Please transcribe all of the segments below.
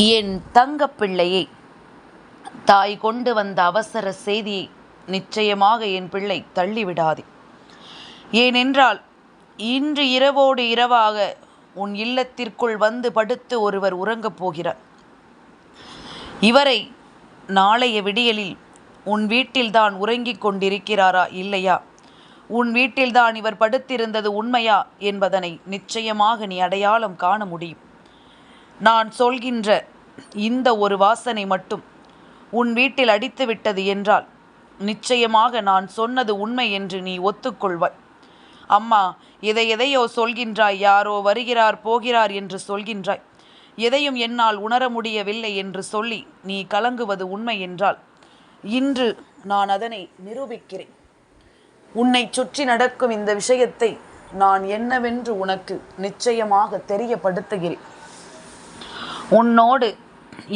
என் தங்கப்பிள்ளையை, தாய் கொண்டு வந்த அவசர செய்தியை நிச்சயமாக என் பிள்ளை தள்ளிவிடாதே. ஏனென்றால் இன்று இரவோடு இரவாக உன் இல்லத்திற்குள் வந்து படுத்து ஒருவர் உறங்கப் போகிறார். இவரை நாளைய விடியலில் உன் வீட்டில்தான் உறங்கிக் கொண்டிருக்கிறாரா இல்லையா, உன் வீட்டில்தான் இவர் படுத்திருந்தது உண்மையா என்பதனை நிச்சயமாக நீ அடையாளம் காண முடியும். நான் சொல்கின்ற இந்த ஒரு வாசனை மட்டும் உன் வீட்டில் அடித்து விட்டது என்றால் நிச்சயமாக நான் சொன்னது உண்மை என்று நீ ஒத்துக்கொள்வாய். அம்மா, எதையோ சொல்கின்றாய், யாரோ வருகிறார் போகிறார் என்று சொல்கின்றாய், எதையும் என்னால் உணர முடியவில்லை என்று சொல்லி நீ கலங்குவது உண்மை என்றால் இன்று நான் அதனை நிரூபிக்கிறேன். உன்னை சுற்றி நடக்கும் இந்த விஷயத்தை நான் என்னவென்று உனக்கு நிச்சயமாக தெரியப்படுத்துகிறேன். உன்னோடு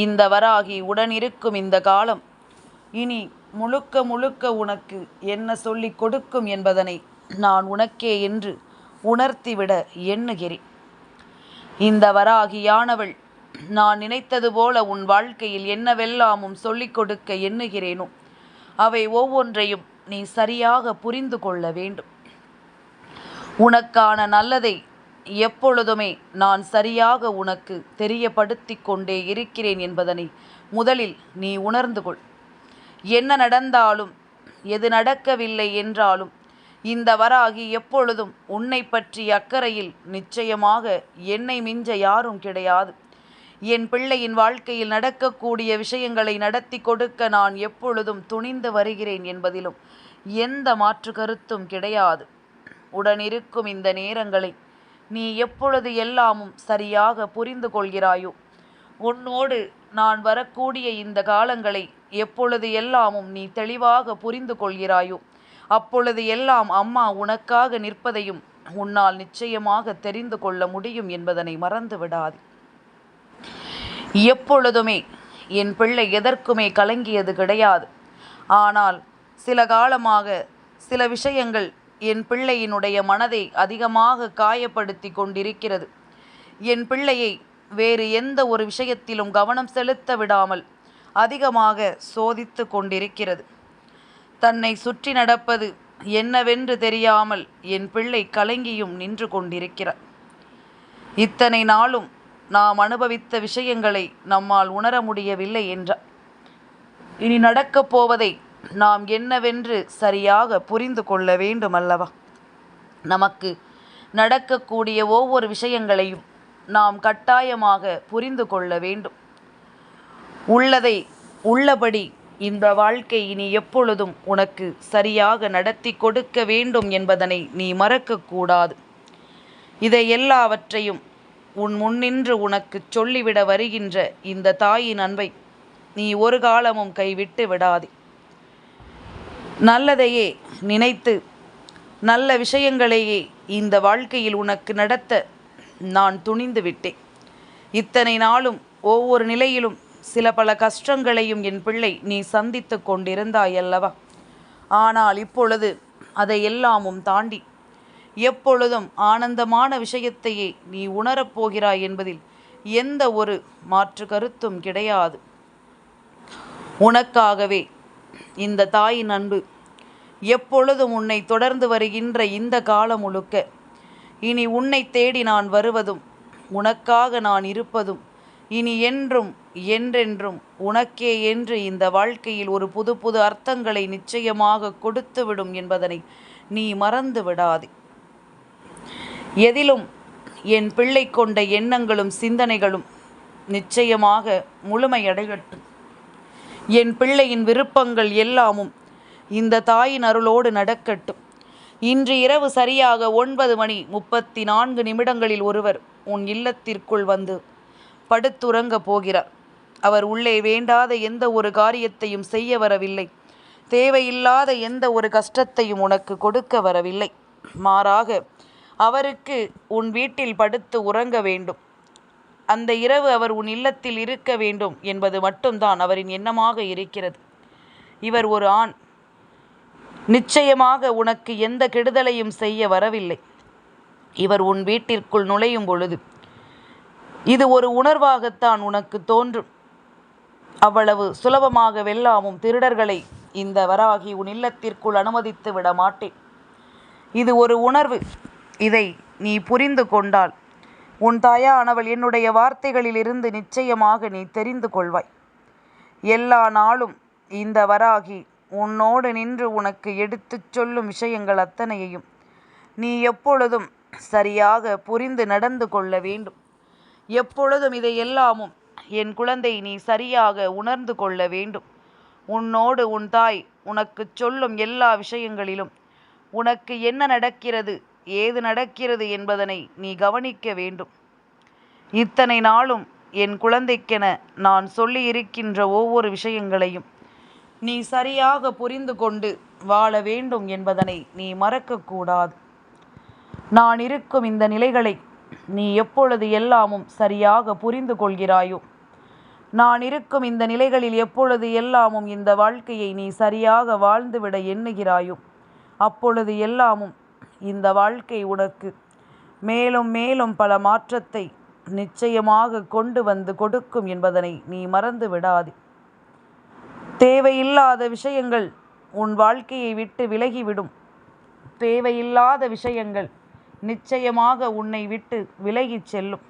இந்த வராகி உடனிருக்கும் இந்த காலம் இனி முழுக்க முழுக்க உனக்கு என்ன சொல்லிக் கொடுக்கும் என்பதனை நான் உனக்கே என்று உணர்த்திவிட எண்ணுகிறேன். இந்த வராகியானவள் நான் நினைத்தது போல உன் வாழ்க்கையில் என்னவெல்லாமும் சொல்லிக் கொடுக்க எண்ணுகிறேனோ அவை ஒவ்வொன்றையும் நீ சரியாக புரிந்து கொள்ள வேண்டும். உனக்கான நல்லதை எப்பொழுதுமே நான் சரியாக உனக்கு தெரியப்படுத்தி கொண்டே இருக்கிறேன் என்பதனை முதலில் நீ உணர்ந்து கொள். என்ன நடந்தாலும் எது நடக்கவில்லை என்றாலும் இந்த வராகி எப்பொழுதும் உன்னை பற்றி அக்கறையில் நிச்சயமாக என்னை மிஞ்ச யாரும் கிடையாது. என் பிள்ளையின் வாழ்க்கையில் நடக்கக்கூடிய விஷயங்களை நடத்தி கொடுக்க நான் எப்பொழுதும் துணிந்து வருகிறேன் என்பதிலும் எந்த மாற்று கருத்தும் கிடையாது. உடனிருக்கும் இந்த நேரங்களை நீ எப்பொழுது எல்லாமும் சரியாக புரிந்து கொள்கிறாயோ, உன்னோடு நான் வரக்கூடிய இந்த காலங்களை எப்பொழுது எல்லாமும் நீ தெளிவாக புரிந்து கொள்கிறாயோ அப்பொழுது எல்லாம் அம்மா உனக்காக நிற்பதையும் உன்னால் நிச்சயமாக தெரிந்து கொள்ள முடியும் என்பதனை மறந்து விடாது. எப்பொழுதுமே என் பிள்ளை எதற்குமே கலங்கியது கிடையாது. ஆனால் சில காலமாக சில விஷயங்கள் என் பிள்ளையினுடைய மனதை அதிகமாக காயப்படுத்தி கொண்டிருக்கிறது. என் பிள்ளையை வேறு எந்த ஒரு விஷயத்திலும் கவனம் செலுத்த விடாமல் அதிகமாக சோதித்து கொண்டிருக்கிறது. தன்னை சுற்றி நடப்பது என்னவென்று தெரியாமல் என் பிள்ளை கலங்கியும் நின்று கொண்டிருக்கிறார். இத்தனை நாளும் நாம் அனுபவித்த விஷயங்களை நம்மால் உணர முடியவில்லை என்றால் இனி நடக்கப் போவதை நாம் என்னவென்று சரியாக புரிந்து கொள்ள வேண்டும் அல்லவா? நமக்கு நடக்கக்கூடிய ஒவ்வொரு விஷயங்களையும் நாம் கட்டாயமாக புரிந்து கொள்ள வேண்டும். உள்ளதை உள்ளபடி இந்த வாழ்க்கை இனி எப்பொழுதும் உனக்கு சரியாக நடத்தி கொடுக்க வேண்டும் என்பதனை நீ மறக்கக்கூடாது. இதை எல்லாவற்றையும் உன் முன்னின்று உனக்கு சொல்லிவிட வருகின்ற இந்த தாயின் அன்பை நீ ஒரு காலமும் கைவிட்டு விடாதே. நல்லதையே நினைத்து நல்ல விஷயங்களையே இந்த வாழ்க்கையில் உனக்கு நடத்த நான் துணிந்து விட்டேன். இத்தனை நாளும் ஒவ்வொரு நிலையிலும் சில பல கஷ்டங்களையும் என் பிள்ளை நீ சந்தித்து கொண்டிருந்தாய் அல்லவா? ஆனால் இப்பொழுது அதை எல்லாமும் தாண்டி எப்பொழுதும் ஆனந்தமான விஷயத்தையே நீ உணரப்போகிறாய் என்பதில் எந்த ஒரு மாற்று கருத்தும் கிடையாது. உனக்காகவே இந்த தாயின் அன்பு எப்பொழுதும் உன்னை தொடர்ந்து வருகின்ற இந்த காலம் முழுக்க இனி உன்னை தேடி நான் வருவதும் உனக்காக நான் இருப்பதும் இனி என்றும் என்றென்றும் உனக்கே என்று இந்த வாழ்க்கையில் ஒரு புது புது அர்த்தங்களை நிச்சயமாக கொடுத்துவிடும் என்பதனை நீ மறந்து விடாதே. எதிலும் என் பிள்ளை கொண்ட எண்ணங்களும் சிந்தனைகளும் நிச்சயமாக முழுமையடையட்டும். என் பிள்ளையின் விருப்பங்கள் எல்லாமும் இந்த தாயின் அருளோடு நடக்கட்டும். இன்று இரவு சரியாக 9:34 ஒருவர் உன் இல்லத்திற்குள் வந்து படுத்துறங்கப் போகிறார். அவர் உள்ளே வேண்டாத எந்த ஒரு காரியத்தையும் செய்ய வரவில்லை. தேவையில்லாத எந்த ஒரு கஷ்டத்தையும் உனக்கு கொடுக்க வரவில்லை. மாறாக அவருக்கு உன் வீட்டில் படுத்து உறங்க வேண்டும். அந்த இரவு அவர் உன் இல்லத்தில் இருக்க வேண்டும் என்பது மட்டும்தான் அவரின் எண்ணமாக இருக்கிறது. இவர் ஒரு ஆண். நிச்சயமாக உனக்கு எந்த கெடுதலையும் செய்ய வரவில்லை. இவர் உன் வீட்டிற்குள் நுழையும் பொழுது இது ஒரு உணர்வாகத்தான் உனக்கு தோன்றும். அவ்வளவு சுலபமாக வெல்லாமும் திருடர்களை இந்த வராகி உன் இல்லத்திற்குள் அனுமதித்து விட மாட்டேன். இது ஒரு உணர்வு. இதை நீ புரிந்து கொண்டால் உன் தாயானவள் என்னுடைய வார்த்தைகளிலிருந்து நிச்சயமாக நீ தெரிந்து கொள்வாய். எல்லா நாளும் இந்த வராகி உன்னோடு நின்று உனக்கு எடுத்துச் சொல்லும் விஷயங்கள் அத்தனையையும் நீ எப்பொழுதும் சரியாக புரிந்து நடந்து கொள்ள வேண்டும். எப்பொழுதும் இதையெல்லாமும் என் குழந்தை நீ சரியாக உணர்ந்து கொள்ள வேண்டும். உன்னோடு உன் தாய் உனக்கு சொல்லும் எல்லா விஷயங்களிலும் உனக்கு என்ன நடக்கிறது, ஏது நடக்கிறது என்பதனை நீ கவனிக்க வேண்டும். இத்தனை நாளும் என் குழந்தைக்கென நான் சொல்லியிருக்கின்ற ஒவ்வொரு விஷயங்களையும் நீ சரியாக புரிந்து கொண்டு வாழ வேண்டும் என்பதனை நீ மறக்கக்கூடாது. நான் இருக்கும் இந்த நிலைகளை நீ எப்பொழுது எல்லாமும் சரியாக புரிந்து கொள்கிறாயோ, நான் இருக்கும் இந்த நிலைகளில் எப்பொழுது எல்லாமும் இந்த வாழ்க்கையை நீ சரியாக வாழ்ந்துவிட எண்ணுகிறாயோ, அப்பொழுது எல்லாமும் இந்த வாழ்க்கை உனக்கு மேலும் மேலும் பல மாற்றத்தை நிச்சயமாக கொண்டு வந்து கொடுக்கும் என்பதனை நீ மறந்து விடாதே. தேவையில்லாத விஷயங்கள் உன் வாழ்க்கையை விட்டு விலகிவிடும். தேவையில்லாத விஷயங்கள் நிச்சயமாக உன்னை விட்டு விலகிச் செல்லும்.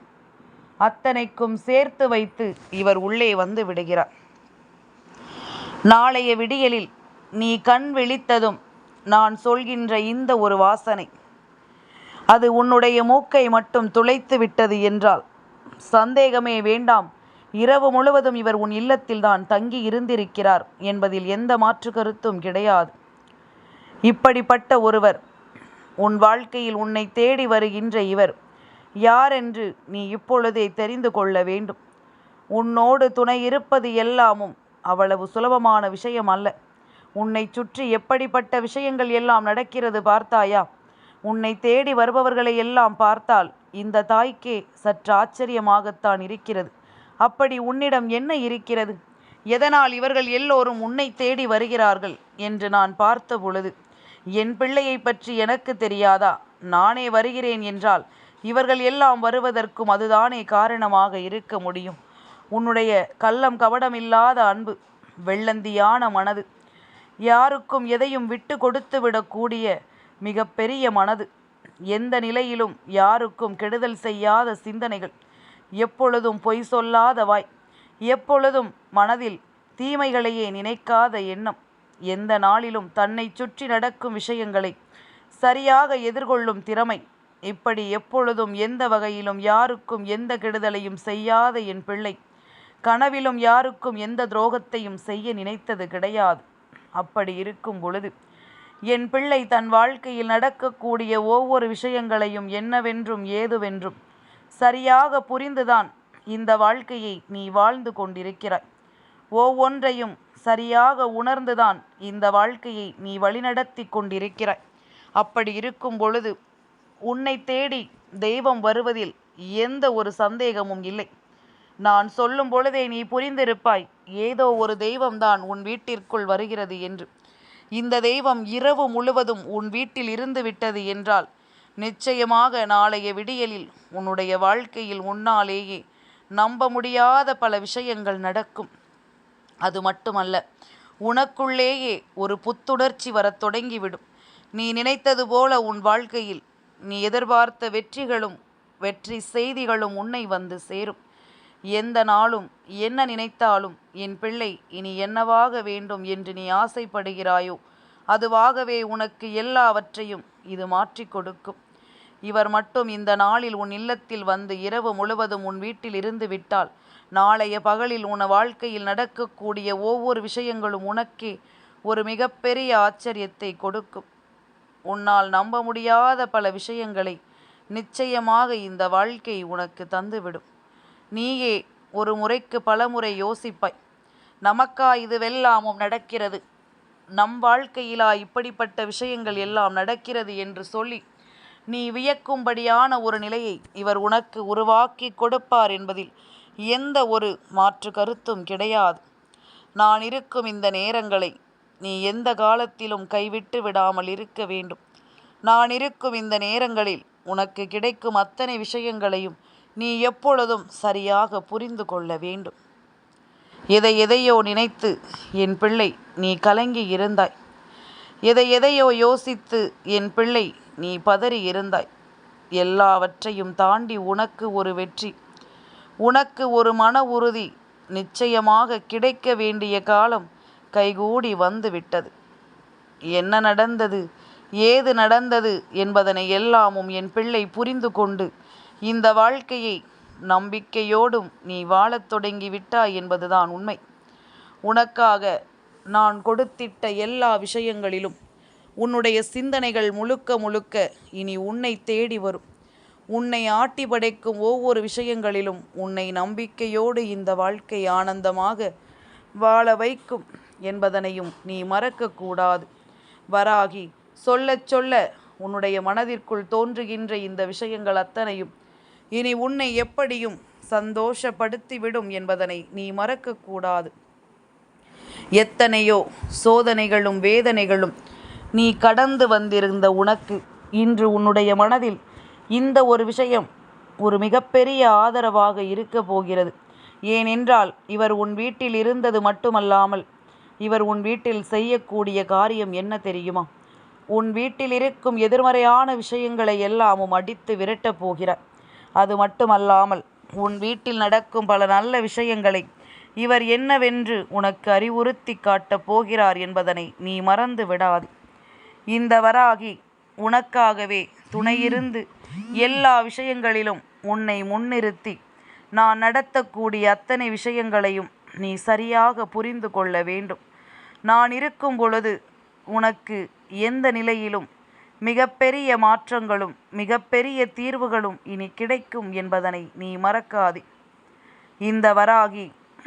அத்தனைக்கும் சேர்த்து வைத்து இவர் உள்ளே வந்து விடுகிறார். நாளைய விடியலில் நீ கண் விழித்ததும் நான் சொல்கின்ற இந்த ஒரு வாசனை, அது உன்னுடைய மூக்கை மட்டும் துளைத்து விட்டது என்றால் சந்தேகமே வேண்டாம். இரவு முழுவதும் இவர் உன் இல்லத்தில்தான் தங்கி இருந்திருக்கிறார் என்பதில் எந்த மாற்று கருத்தும் கிடையாது. இப்படிப்பட்ட ஒருவர் உன் வாழ்க்கையில் உன்னை தேடி வருகின்ற இவர் யாரென்று நீ இப்பொழுதே தெரிந்து கொள்ள வேண்டும். உன்னோடு துணை இருப்பது எல்லாமும் அவ்வளவு சுலபமான விஷயம் அல்ல. உன்னை சுற்றி எப்படிப்பட்ட விஷயங்கள் எல்லாம் நடக்கிறது பார்த்தாயா? உன்னை தேடி வருபவர்களை எல்லாம் பார்த்தால் இந்த தாய்க்கே சற்று ஆச்சரியமாகத்தான் இருக்கிறது. அப்படி உன்னிடம் என்ன இருக்கிறது? எதனால் இவர்கள் எல்லோரும் உன்னை தேடி வருகிறார்கள் என்று நான் பார்த்த பொழுது, என் பிள்ளையை பற்றி எனக்கு தெரியாதா? நானே வருகிறேன் என்றால் இவர்கள் எல்லாம் வருவதற்கும் அதுதானே காரணமாக இருக்க முடியும். உன்னுடைய கள்ளம் கபடமில்லாத அன்பு, வெள்ளந்தியான மனது, யாருக்கும் எதையும் விட்டு கொடுத்து விடக்கூடிய மிக பெரிய மனது, எந்த நிலையிலும் யாருக்கும் கெடுதல் செய்யாத சிந்தனைகள், எப்பொழுதும் பொய் சொல்லாத வாய், எப்பொழுதும் மனதில் தீமைகளையே நினைக்காத எண்ணம், எந்த நாளிலும் தன்னை சுற்றி நடக்கும் விஷயங்களை சரியாக எதிர்கொள்ளும் திறமை, இப்படி எப்பொழுதும் எந்த வகையிலும் யாருக்கும் எந்த கெடுதலையும் செய்யாத என் பிள்ளை கனவிலும் யாருக்கும் எந்த துரோகத்தையும் செய்ய நினைத்தது கிடையாது. அப்படி இருக்கும் பொழுது என் பிள்ளை தன் வாழ்க்கையில் நடக்கக்கூடிய ஒவ்வொரு விஷயங்களையும் என்னவென்றும் ஏதுவென்றும் சரியாக புரிந்துதான் இந்த வாழ்க்கையை நீ வாழ்ந்து கொண்டிருக்கிறாய். ஒவ்வொன்றையும் சரியாக உணர்ந்துதான் இந்த வாழ்க்கையை நீ வழிநடத்தி கொண்டிருக்கிறாய். அப்படி இருக்கும் பொழுது உன்னை தேடி தெய்வம் வருவதில் எந்த ஒரு சந்தேகமும் இல்லை. நான் சொல்லும் பொழுதே நீ புரிந்திருப்பாய், ஏதோ ஒரு தெய்வம்தான் உன் வீட்டிற்குள் வருகிறது என்று. இந்த தெய்வம் இரவு முழுவதும் உன் வீட்டில் இருந்து விட்டது என்றால் நிச்சயமாக நாளைய விடியலில் உன்னுடைய வாழ்க்கையில் உன்னாலேயே நம்ப முடியாத பல விஷயங்கள் நடக்கும். அது மட்டுமல்ல, உனக்குள்ளேயே ஒரு புத்துணர்ச்சி வரத் தொடங்கிவிடும். நீ நினைத்தது போல உன் வாழ்க்கையில் நீ எதிர்பார்த்த வெற்றிகளும் வெற்றி செய்திகளும் உன்னை வந்து சேரும். எந்த நாளும் என்ன நினைத்தாலும் என் பிள்ளை இனி என்னவாக வேண்டும் என்று நீ ஆசைப்படுகிறாயோ அதுவாகவே உனக்கு எல்லாவற்றையும் இது மாற்றி கொடுக்கும். இவர் மட்டும் இந்த நாளில் உன் இல்லத்தில் வந்து இரவு முழுவதும் உன் வீட்டில் இருந்து விட்டால் நாளைய பகலில் உன் வாழ்க்கையில் நடக்கக்கூடிய ஒவ்வொரு விஷயங்களும் உனக்கே ஒரு மிகப்பெரிய ஆச்சரியத்தை கொடுக்கும். உன்னால் நம்ப முடியாத பல விஷயங்களை நிச்சயமாக இந்த வாழ்க்கை உனக்கு தந்துவிடும். நீயே ஒரு முறைக்கு பல முறை யோசிப்பாய், நமக்கா இதுவெல்லாமும் நடக்கிறது, நம் வாழ்க்கையிலா இப்படிப்பட்ட விஷயங்கள் எல்லாம் நடக்கிறது என்று சொல்லி நீ வியக்கும்படியான ஒரு நிலையை இவர் உனக்கு உருவாக்கி கொடுப்பார் என்பதில் எந்த ஒரு மாற்று கருத்தும் கிடையாது. நான் இருக்கும் இந்த நேரங்களை நீ எந்த காலத்திலும் கைவிட்டு விடாமல் இருக்க வேண்டும். நான் இருக்கும் இந்த நேரங்களில் உனக்கு கிடைக்கும் அத்தனை விஷயங்களையும் நீ எப்பொழுதும் சரியாக புரிந்து கொள்ள வேண்டும். எதையோ நினைத்து என் பிள்ளை நீ கலங்கி இருந்தாய். எதையோ யோசித்து என் பிள்ளை நீ பதறி இருந்தாய். எல்லாவற்றையும் தாண்டி உனக்கு ஒரு வெற்றி, உனக்கு ஒரு மன உறுதி நிச்சயமாக கிடைக்க வேண்டிய காலம் கைகூடி வந்து விட்டது. என்ன நடந்தது, ஏது நடந்தது என்பதனை எல்லாமும் என் பிள்ளை புரிந்து கொண்டு இந்த வாழ்க்கையை நம்பிக்கையோடும் நீ வாழத் தொடங்கி விட்டாய் என்பதுதான் உண்மை. உனக்காக நான் கொடுத்திட்ட எல்லா விஷயங்களிலும் உன்னுடைய சிந்தனைகள் முழுக்க முழுக்க இனி உன்னை தேடி வரும். உன்னை ஆட்டி படைக்கும் ஒவ்வொரு விஷயங்களிலும் உன்னை நம்பிக்கையோடு இந்த வாழ்க்கை ஆனந்தமாக வாழ வைக்கும் என்பதனையும் நீ மறக்கக்கூடாது. வராகி சொல்ல சொல்ல உன்னுடைய மனதிற்குள் தோன்றுகின்ற இந்த விஷயங்கள் அத்தனையும் இனி உன்னை எப்படியும் சந்தோஷப்படுத்திவிடும் என்பதனை நீ மறக்கக்கூடாது. எத்தனையோ சோதனைகளும் வேதனைகளும் நீ கடந்து வந்திருந்த உனக்கு இன்று உன்னுடைய மனதில் இந்த ஒரு விஷயம் ஒரு மிகப்பெரிய ஆதரவாக இருக்க போகிறது. ஏனென்றால் இவர் உன் வீட்டில் இருந்தது மட்டுமல்லாமல் இவர் உன் வீட்டில் செய்யக்கூடிய காரியம் என்ன தெரியுமா? உன் வீட்டில் இருக்கும் எதிர்மறையான விஷயங்களை எல்லாமும் அடித்து விரட்டப் போகிறார். அது மட்டுமல்லாமல் உன் வீட்டில் நடக்கும் பல நல்ல விஷயங்களை இவர் என்னவென்று உனக்கு அறிவுறுத்தி காட்டப் போகிறார் என்பதனை நீ மறந்து விடாது. இந்த வராகி உனக்காகவே துணையிருந்து எல்லா விஷயங்களிலும் உன்னை முன்னிறுத்தி நான் நடத்தக்கூடிய அத்தனை விஷயங்களையும் நீ சரியாக புரிந்து கொள்ள வேண்டும். நான் இருக்கும் பொழுது உனக்கு எந்த நிலையிலும் மிகப்பெரிய மாற்றங்களும் மிகப்பெரிய தீர்வுகளும் இனி கிடைக்கும் என்பதனை நீ மறக்காதே. இந்த வராகி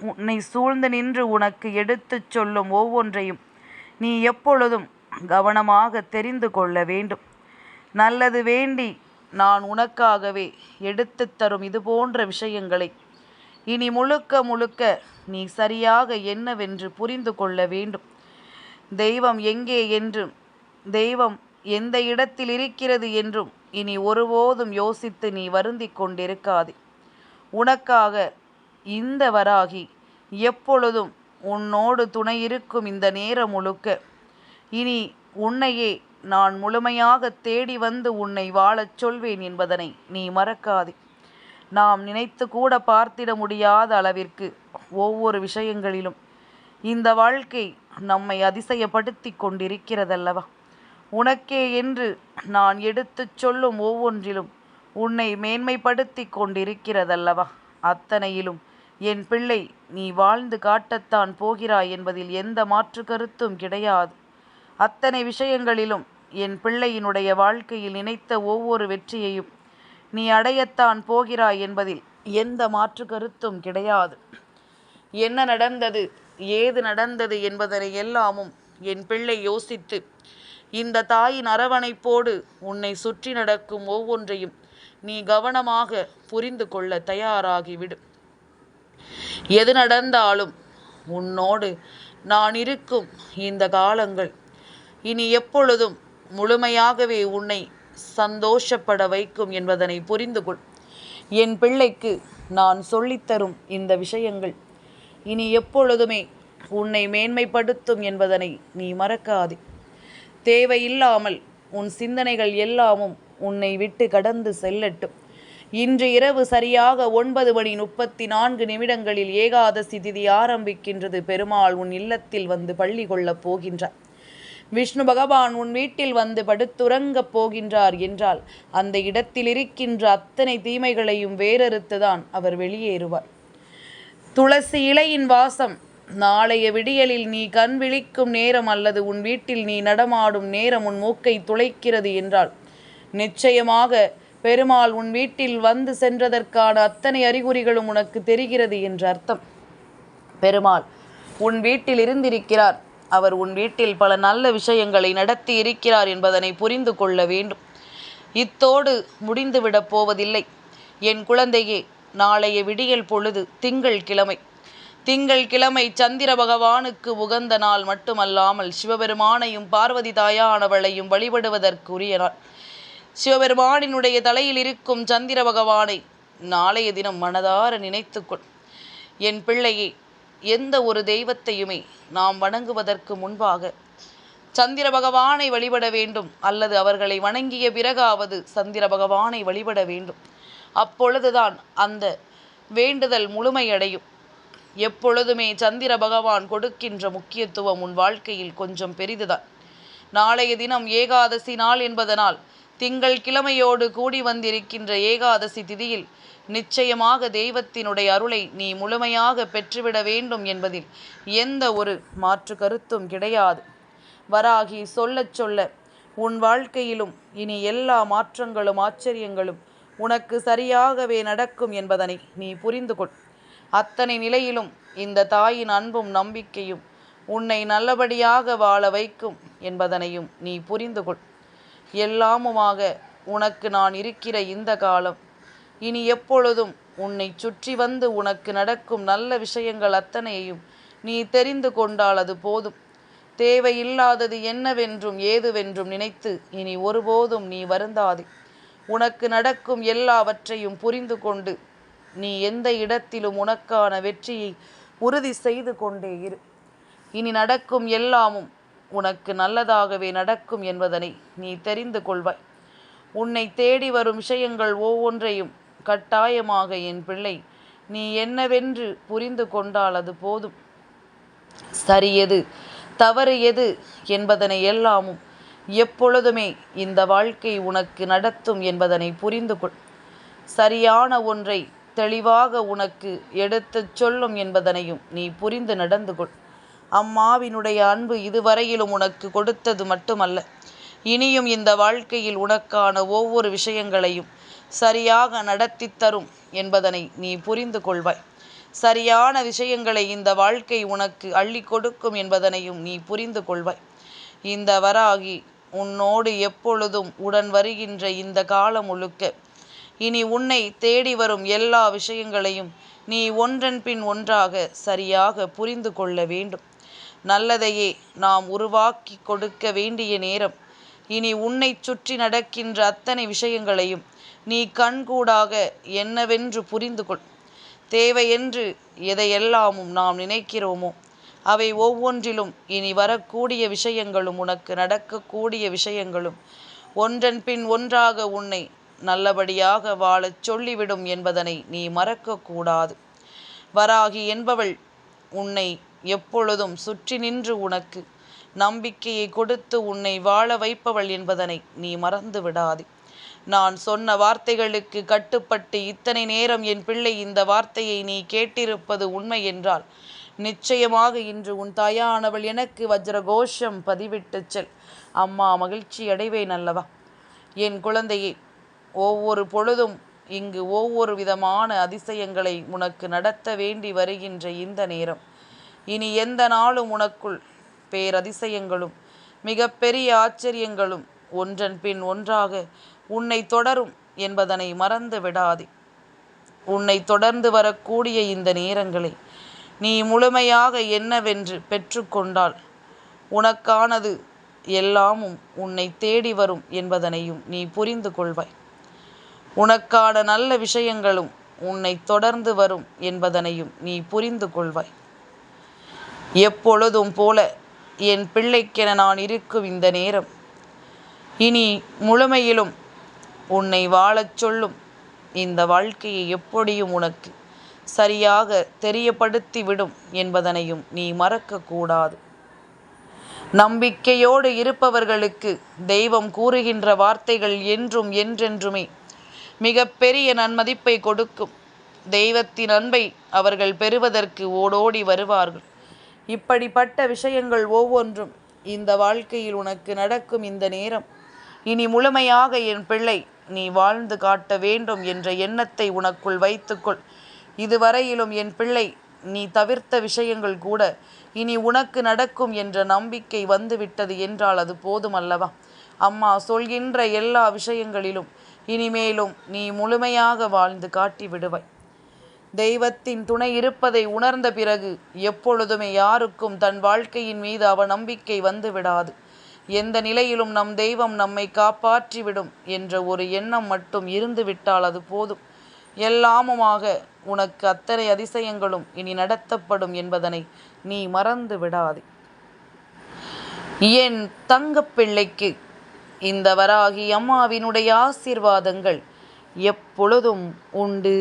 உன்னை சூழ்ந்து நின்று உனக்கு எடுத்துச் சொல்லும் ஒவ்வொன்றையும் நீ எப்பொழுதும் கவனமாக தெரிந்து கொள்ள வேண்டும். நல்லது வேண்டி நான் உனக்காகவே எடுத்து தரும் இது போன்ற விஷயங்களை இனி முழுக்க முழுக்க நீ சரியாக என்னவென்று புரிந்து கொள்ள வேண்டும். தெய்வம் எங்கே என்றும் தெய்வம் எந்த இடத்தில் இருக்கிறது என்றும் இனி ஒருபோதும் யோசித்து நீ வருந்தி கொண்டிருக்காதே. உனக்காக இந்த வராகி எப்பொழுதும் உன்னோடு துணை இருக்கும் இந்த நேரம் முழுக்க இனி உன்னையே நான் முழுமையாக தேடி வந்து உன்னை வாழச் சொல்வேன் என்பதனை நீ மறக்காதே. நாம் நினைத்து கூட பார்த்திட முடியாத அளவிற்கு ஒவ்வொரு விஷயங்களிலும் இந்த வாழ்க்கை நம்மை அதிசயப்படுத்தி கொண்டிருக்கிறதல்லவா? உனக்கே என்று நான் எடுத்துச் சொல்லும் ஒவ்வொன்றிலும் உன்னை மேன்மைப்படுத்தி கொண்டிருக்கிறதல்லவா? அத்தனையிலும் என் பிள்ளை நீ வாழ்ந்து காட்டத்தான் போகிறாய் என்பதில் எந்த மாற்று கருத்தும் கிடையாது. அத்தனை விஷயங்களிலும் என் பிள்ளையினுடைய வாழ்க்கையில் நினைத்த ஒவ்வொரு வெற்றியையும் நீ அடையத்தான் போகிறாய் என்பதில் எந்த மாற்று கருத்தும் கிடையாது. என்ன நடந்தது, ஏது நடந்தது என்பதனை எல்லாமும் என் பிள்ளை யோசித்து இந்த தாயின் அரவணைப்போடு உன்னை சுற்றி நடக்கும் ஒவ்வொன்றையும் நீ கவனமாக புரிந்து கொள்ள தயாராகிவிடு. எது நடந்தாலும் உன்னோடு நான் இருக்கும் இந்த காலங்கள் இனி எப்பொழுதும் முழுமையாகவே உன்னை சந்தோஷப்பட வைக்கும் என்பதனை புரிந்து கொள். என் பிள்ளைக்கு நான் சொல்லித்தரும் இந்த விஷயங்கள் இனி எப்பொழுதுமே உன்னை மேன்மைப்படுத்தும் என்பதனை நீ மறக்காதே. தேவையில்லாமல் உன் சிந்தனைகள் எல்லாமும் உன்னை விட்டு கடந்து செல்லட்டும். இன்று இரவு சரியாக 9:34 ஏகாதசி திதி ஆரம்பிக்கின்றது. பெருமாள் உன் இல்லத்தில் வந்து பள்ளி கொள்ளப் போகின்றார். விஷ்ணு பகவான் உன் வீட்டில் வந்து படுத்துறங்கப் போகின்றார் என்றால் அந்த இடத்தில் இருக்கின்ற அத்தனை தீமைகளையும் வேறறுத்துதான் அவர் வெளியேறுவார். துளசி இலையின் வாசம் நாளைய விடியலில் நீ கண் விழிக்கும் நேரம் அல்லது உன் வீட்டில் நீ நடமாடும் நேரம் உன் மூக்கை துளைக்கிறது என்றால் நிச்சயமாக பெருமாள் உன் வீட்டில் வந்து சென்றதற்கான அத்தனை அறிகுறிகளும் உனக்கு தெரிகிறது என்று அர்த்தம். பெருமாள் உன் வீட்டில் இருந்திருக்கிறார். அவர் உன் வீட்டில் பல நல்ல விஷயங்களை நடத்தி இருக்கிறார் என்பதனை புரிந்து கொள்ள வேண்டும். இத்தோடு முடிந்துவிடப் போவதில்லை என் குழந்தையே. நாளைய விடியல் பொழுது திங்கள் கிழமை சந்திர பகவானுக்கு உகந்த நாள் மட்டுமல்லாமல் சிவபெருமானையும் பார்வதி தாயானவளையும் வழிபடுவதற்குரிய நாள். சிவபெருமானினுடைய தலையில் இருக்கும் சந்திர பகவானை நாளைய தினம் மனதார நினைத்துக்கொள். என் பிள்ளையே, எந்த ஒரு தெய்வத்தையுமே நாம் வணங்குவதற்கு முன்பாக சந்திர பகவானை வழிபட வேண்டும், அல்லது அவர்களை வணங்கிய பிறகாவது சந்திர பகவானை வழிபட வேண்டும். அப்பொழுதுதான் அந்த வேண்டுதல் முழுமையடையும். எப்பொழுதுமே சந்திர பகவான் கொடுக்கின்ற முக்கியத்துவம் உன் வாழ்க்கையில் கொஞ்சம் பெரிதுதான். நாளைய தினம் ஏகாதசி நாள் என்பதனால் திங்கள் கிழமையோடு கூடி வந்திருக்கின்ற ஏகாதசி திதியில் நிச்சயமாக தெய்வத்தினுடைய அருளை நீ முழுமையாக பெற்றுவிட வேண்டும் என்பதில் எந்த ஒரு மாற்று கருத்தும் கிடையாது. வராகி சொல்லச் சொல்ல உன் வாழ்க்கையிலும் இனி எல்லா மாற்றங்களும் ஆச்சரியங்களும் உனக்கு சரியாகவே நடக்கும் என்பதனை நீ புரிந்து கொள். அத்தனை நிலையிலும் இந்த தாயின் அன்பும் நம்பிக்கையும் உன்னை நல்லபடியாக வாழ வைக்கும் என்பதனையும் நீ புரிந்து கொள். எல்லாமுமாக உனக்கு நான் இருக்கிற இந்த காலம் இனி எப்பொழுதும் உன்னை சுற்றி வந்து உனக்கு நடக்கும் நல்ல விஷயங்கள் அத்தனையையும் நீ தெரிந்து கொண்டால் அது போதும். தேவையில்லாதது என்னவென்றும் ஏதுவென்றும் நினைத்து இனி ஒருபோதும் நீ வருந்தாதே. உனக்கு நடக்கும் எல்லாவற்றையும் புரிந்து கொண்டு நீ எந்த இடத்திலும் உனக்கான வெற்றியை உறுதி செய்து கொண்டே இரு. இனி நடக்கும் எல்லாமும் உனக்கு நல்லதாகவே நடக்கும் என்பதனை நீ தெரிந்து கொள்வாய். உன்னை தேடி வரும் விஷயங்கள் ஒவ்வொன்றையும் கட்டாயமாக என் பிள்ளை நீ என்னவென்று புரிந்து கொண்டால் அது போதும். சரி எது தவறு எது என்பதனை எல்லாமும் எப்பொழுதுமே இந்த வாழ்க்கை உனக்கு நடத்தும் என்பதனை புரிந்து கொள். சரியான ஒன்றை தெளிவாக உனக்கு எடுத்துச் சொல்லும் என்பதனையும் நீ புரிந்து நடந்து கொள். அம்மாவினுடைய அன்பு இதுவரையிலும் உனக்கு கொடுத்தது மட்டுமல்ல, இனியும் இந்த வாழ்க்கையில் உனக்கான ஒவ்வொரு விஷயங்களையும் சரியாக நடத்தி தரும் என்பதனை நீ புரிந்து கொள்வாய். சரியான விஷயங்களை இந்த வாழ்க்கை உனக்கு அள்ளி கொடுக்கும் என்பதனையும் நீ புரிந்து கொள்வாய். இந்த வராகி உன்னோடு எப்பொழுதும் உடன் வருகின்ற இந்த காலம் முழுக்க இனி உன்னை தேடி வரும் எல்லா விஷயங்களையும் நீ ஒன்றன் பின் ஒன்றாக சரியாக புரிந்து கொள்ள வேண்டும். நல்லதையே நாம் உருவாக்கி கொடுக்க வேண்டிய நேரம். இனி உன்னை சுற்றி நடக்கின்ற அத்தனை விஷயங்களையும் நீ கண்கூடாக என்னவென்று புரிந்து கொள். தேவையென்று எதையெல்லாமும் நாம் நினைக்கிறோமோ அவை ஒவ்வொன்றிலும் இனி வரக்கூடிய விஷயங்களும் உனக்கு நடக்கக்கூடிய விஷயங்களும் ஒன்றன் பின் ஒன்றாக உன்னை நல்லபடியாக வாழச் சொல்லிவிடும் என்பதனை நீ மறக்கக்கூடாது. வராகி என்பவள் உன்னை எப்பொழுதும் சுற்றி நின்று உனக்கு நம்பிக்கையை கொடுத்து உன்னை வாழ வைப்பவள் என்பதனை நீ மறந்து விடாதே. நான் சொன்ன வார்த்தைகளுக்கு கட்டுப்பட்டு இத்தனை நேரம் என் பிள்ளை இந்த வார்த்தையை நீ கேட்டிருப்பது உண்மை என்றால் நிச்சயமாக இன்று உன் தாயானவள் எனக்கு வஜ்ரகோஷம் பதிவிட்டு செல். அம்மா மகிழ்ச்சி அடைவேன் அல்லவா? என் குழந்தையே, ஒவ்வொரு பொழுதும் இங்கு ஒவ்வொரு விதமான அதிசயங்களை உனக்கு நடத்த வேண்டி வருகின்ற இந்த நேரம் இனி எந்த நாளும் உனக்குள் பேரதிசயங்களும் மிகப்பெரிய ஆச்சரியங்களும் ஒன்றன் பின் ஒன்றாக உன்னை தொடரும் என்பதனை மறந்து விடாதே. உன்னை தொடர்ந்து வரக்கூடிய இந்த நேரங்களை நீ முழுமையாக என்னவென்று பெற்றுக்கொண்டால் உனக்கானது எல்லாமும் உன்னை தேடி வரும் என்பதனையும் நீ புரிந்து கொள்வாய். உனக்கான நல்ல விஷயங்களும் உன்னை தொடர்ந்து வரும் என்பதனையும் நீ புரிந்து கொள்வாய். எப்பொழுதும் போல என் பிள்ளைக்கென நான் இருக்கும் இந்த நேரம் இனி முழுமையிலும் உன்னை வாழச் சொல்லும் இந்த வாழ்க்கையை எப்படியும் உனக்கு சரியாக தெரியப்படுத்தி விடும் என்பதனையும் நீ மறக்கக்கூடாது. நம்பிக்கையோடு இருப்பவர்களுக்கு தெய்வம் கூறுகின்ற வார்த்தைகள் என்றும் என்றென்றுமே மிகப்பெரிய நன்மதிப்பை கொடுக்கும். தெய்வத்தின் அன்பை அவர்கள் பெறுவதற்கு ஓடோடி வருவார்கள். இப்படிப்பட்ட விஷயங்கள் ஒவ்வொன்றும் இந்த வாழ்க்கையில் உனக்கு நடக்கும் இந்த நேரம் இனி முழுமையாக என் பிள்ளை நீ வாழ்ந்து காட்ட வேண்டும் என்ற எண்ணத்தை உனக்குள் வைத்துக்கொள். இதுவரையிலும் என் பிள்ளை நீ தவிர்த்த விஷயங்கள் கூட இனி உனக்கு நடக்கும் என்ற நம்பிக்கை வந்துவிட்டது என்றால் அது போதுமல்லவா? அம்மா சொல்கின்ற எல்லா விஷயங்களிலும் இனிமேலும் நீ முழுமையாக வாழ்ந்து காட்டி விடுவாய். தெய்வத்தின் துணை இருப்பதை உணர்ந்த பிறகு எப்பொழுதுமே யாருக்கும் தன் வாழ்க்கையின் மீது அவநம்பிக்கை வந்து விடாது. எந்த நிலையிலும் நம் தெய்வம் நம்மை காப்பாற்றிவிடும் என்ற ஒரு எண்ணம் மட்டும் இருந்து விட்டால் அது போதும். எல்லாமுமாக உனக்கு அத்தனை அதிசயங்களும் இனி நடத்தப்படும் என்பதனை நீ மறந்து விடாதே. என் தங்கப்பிள்ளைக்கு இந்த வராகி அம்மாவினுடைய ஆசீர்வாதங்கள் எப்பொழுதும் உண்டு.